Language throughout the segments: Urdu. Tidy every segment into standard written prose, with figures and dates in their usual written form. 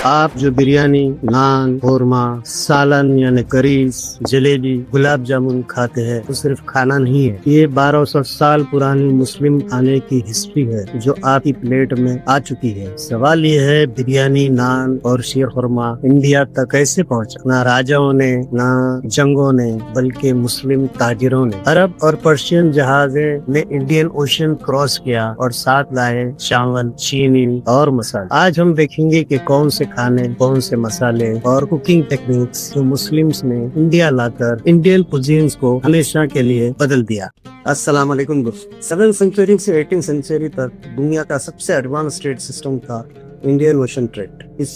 آپ جو بریانی، نان، قورمہ، سالن یعنی کریز، جلیبی، گلاب جامن کھاتے ہیں وہ صرف کھانا نہیں ہے، یہ 1200 سال پرانی مسلم کھانے کی ہسٹری ہے جو آپ کی پلیٹ میں آ چکی ہے۔ سوال یہ ہے بریانی، نان اور شیر خورما انڈیا تک کیسے پہنچا؟ نہ راجاؤں نے، نہ جنگوں نے، بلکہ مسلم تاجروں نے۔ عرب اور پرشین جہازیں نے انڈین اوشن کراس کیا اور ساتھ لائے چاول، چینی اور مسالے۔ آج ہم دیکھیں گے کہ کون سے کھانے، کون سے مسالے اور کوکنگ ٹیکنیکس جو مسلمز نے انڈیا لا کر انڈین کوزینز کو ہمیشہ کے لیے بدل دیا۔ السلام علیکم دوستو۔ 7 سینچری سے 18 سینچری تک دنیا کا سب سے ایڈوانس ٹریڈ سسٹم تھا انڈین اوشن ٹریڈ۔ اس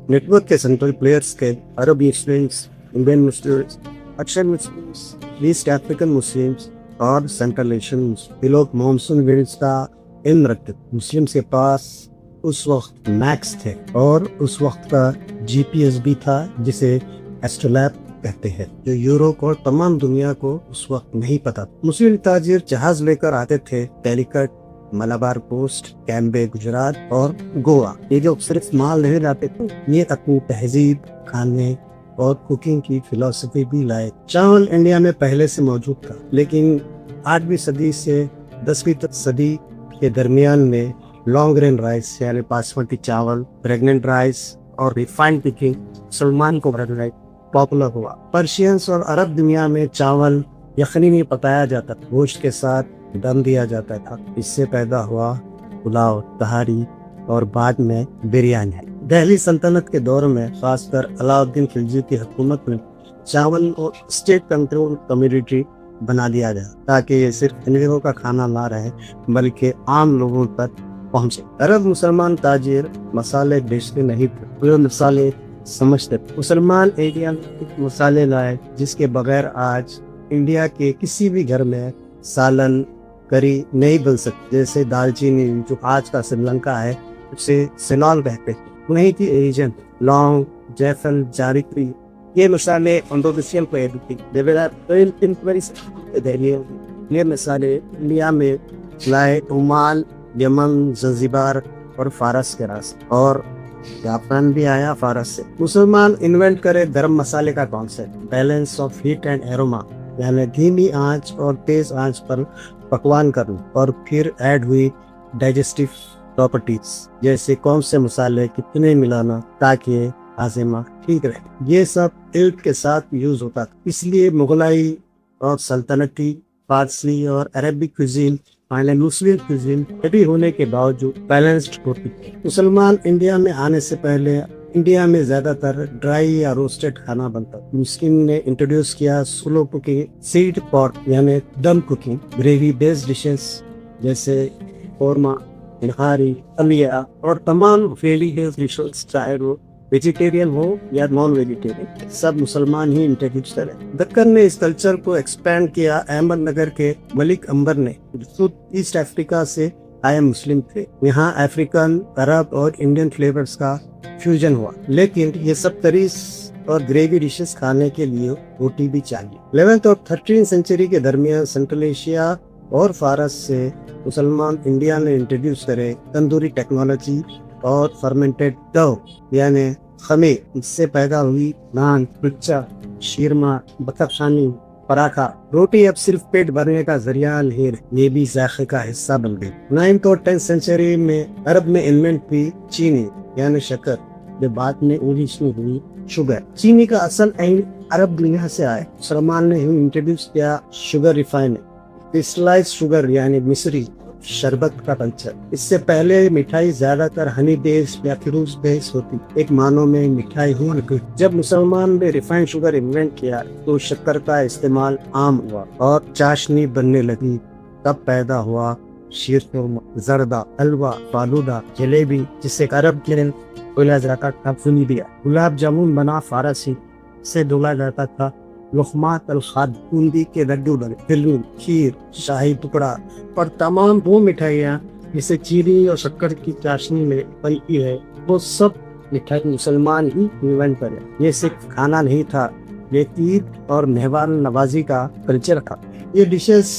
نیٹ ورک کے سینٹرل پلیئرز کے عربی مسلمز، انڈین مسلمز، اکثر مسلمز، ایسٹ افریقن مسلمز اور سینٹرل ایشین۔ یہ لوگ مانسون وینڈز کا علم رکھتے تھے۔ مسلمز کے پاس اس وقت میکس تھے اور اس وقت کا جی پی ایس بھی تھا جسے ایسٹرولیب کہتے ہیں، جو یوروپ اور تمام دنیا کو اس وقت نہیں پتا تھا۔ مسلم تاجر جہاز لے کر آتے تھے کیلیکٹ، ملابار کوسٹ، کیمبے گجرات اور گوا۔ یہ جو صرف مال نہیں لاتے تھے، یہ اپنی تہذیب، کھانے اور کوکنگ کی فلسفی بھی لائے۔ چاول انڈیا میں پہلے سے موجود تھا، لیکن 8ویں صدی سے 10ویں صدی کے درمیان میں لانگ گرین رائس یعنی باسمتی چاول، پریگننٹ رائس اور ریفائنڈ کوکنگ مسلمان کو پاپولر ہوا۔ پرشینس اور عرب دنیا میں چاول یخنی میں پکایا جاتا تھا، گوشت کے ساتھ دم دیا جاتا تھا۔ اس سے پیدا ہوا پلاؤ، تہاری اور بعد میں بریانی۔ دہلی سلطنت کے دور میں خاص کر علاؤالدین خلجی کی حکومت میں چاول کو اسٹیٹ کنٹرول کمیڈیٹی بنا دیا گیا تاکہ یہ صرف امیروں کا کھانا نہ رہے بلکہ عام لوگوں تک پہنچے۔ عرب مسلمان تاجر مسالے بیچتے نہیں تھے، وہ مسالے سمجھتے تھے۔ مسلمان ایریا مسالے لائے جس کے بغیر آج انڈیا کے کسی بھی گھر میں سالن، کری نہیں بن سکتی، جیسے دال چینی جو آج کا سری لنکا ہے اسے سینال کہتے ہیں، وہیں کی ایجن، لونگ، جیفل، جاوتری، یہ مسالے انڈونیشین کو یہ مسالے انڈیا میں لائے عمان، یمن، زنزبار اور فارس کے راستے، اور جاپان بھی آیا فارس سے۔ مسلمان انوینٹ کرے گرم مسالے کا concept, balance of heat and aroma, یعنی دھیمی آنچ اور تیز آنچ پر پکوان کرنا، اور پھر ایڈ ہوئی ڈائجسٹیو پراپرٹیز، جیسے کون سے مسالے کتنے ملانا تاکہ ہاضمہ ٹھیک رہے۔ یہ سب علم کے ساتھ یوز ہوتا تھا، اس لیے مغلائی اور سلطنتی، فارسی اور عربک کوزین مسلم کوزین ہیوی ہونے کے باوجود بیلنسڈ ہوتی ہے۔ مسلمان انڈیا میں آنے سے پہلے انڈیا میں زیادہ تر ڈرائی یا روسٹڈ کھانا بنتا تھا۔ مسلم نے انٹروڈیوس کیا سلو کوکنگ، سیڈ پاٹ یعنی دم کوکنگ، گریوی بیسڈ ڈشز جیسے قورمہ، نہاری، علیہ اور تمام فیلی ڈشز، چاہے وہ ویجیٹیرین ہو یا نان ویجیٹیرین، سب مسلمان ہی انٹروڈیوس کرے۔ دکن نے اس کلچر کو ایکسپینڈ کیا۔ احمد نگر کے ملک امبر نے، جو ایسٹ افریقہ سے آئے مسلم تھے، یہاں افریقن، عرب اور انڈین فلیورز کا فیوژن ہوا، لیکن یہ سب کریز اور گریوی ڈشز کھانے کے لیے روٹی بھی چاہیے۔ 11 اور 13 سینچری کے درمیان سینٹرل ایشیا اور فارس سے مسلمان انڈیا نے انٹروڈیوس کرے تندوری ٹیکنالوجی اور فرمنٹڈ ڈو یعنی خمیر۔ اس سے پیدا ہوئی نان، کلچا، شیرما، بطخانی، پراٹھا۔ روٹی اب صرف پیٹ بھرنے کا ذریعہ نہیں رہی، یہ بھی ذائقے کا حصہ بن گئی۔ 9 اور 10 سینچری میں عرب میں انوینٹ ہوئی چینی یعنی شکر، جو بعد میں اوریجن ہوئی شوگر۔ چینی کا اصل عین عرب دنیا سے آئے۔ مسلمان نے انٹروڈیوس کیا شوگر ریفائن، کرسٹلائز شوگر یعنی مصری شربت کا کلچر۔ اس سے پہلے مٹھائی زیادہ تر ہنی بیس یا فروٹ بیس ہوتی، ایک معنوں میں مٹھائی ہو رہی۔ جب مسلمان نے ریفائنڈ شوگر انوینٹ کیا تو شکر کا استعمال عام ہوا اور چاشنی بننے لگی۔ تب پیدا ہوا شیر خورما، زردہ، حلوہ، فالودہ، جلیبی جسے عرب کے بولا جاتا تھا، فنیدیا۔ گلاب جامن بنا فارسی سے ڈولا جاتا تھا۔ لقمات الخاد، بوندی کے لڈو بنے، فلون، کھیر، شاہی ٹکڑا اور تمام وہ مٹھائیاں جسے چینی اور شکر کی چاشنی میں بنتی ہے، وہ سب مٹھائی مسلمان ہی انوینٹ کرے۔ یہ صرف کھانا نہیں تھا، یہ عید اور مہمان نوازی کا کلچر تھا۔ یہ ڈشز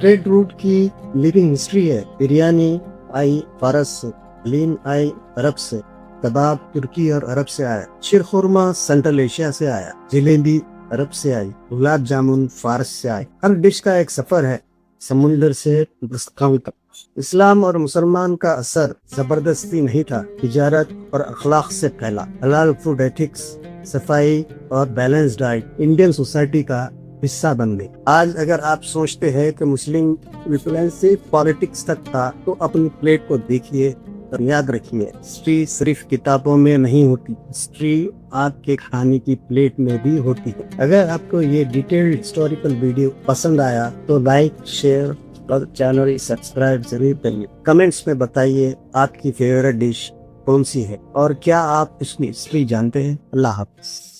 ٹریڈ روٹ کی لیونگ ہسٹری ہے۔ بریانی آئی فارس سے، حلیم آئی عرب سے، کباب ترکی اور عرب سے آیا، شیرخورما سینٹرل ایشیا سے آیا، جلیبی عرب سے آئی، گلاب جامن فارس سے آئی۔ ہر ڈش کا ایک سفر ہے، سمندر سے دسترخوان تک۔ اسلام اور مسلمان کا اثر زبردستی نہیں تھا، تجارت اور اخلاق سے پھیلا۔ حلال فوڈ ایتھکس، صفائی اور بیلنس ڈائٹ انڈین سوسائٹی کا حصہ بن گئی۔ آج اگر آپ سوچتے ہیں کہ مسلم انفلوئنس صرف پالیٹکس تک تھا تو اپنی پلیٹ کو دیکھیے اور یاد رکھیے، ہسٹری صرف کتابوں میں نہیں ہوتی، ہسٹری آپ کے کھانے کی پلیٹ میں بھی ہوتی ہے۔ اگر آپ کو یہ ڈیٹیلڈ ہسٹوریکل ویڈیو پسند آیا تو لائک، شیئر اور چینل سبسکرائب ضرور کریے۔ کمنٹس میں بتائیے آپ کی فیوریٹ ڈش کون سی ہے اور کیا آپ اس کی ہسٹری جانتے ہیں۔ اللہ حافظ۔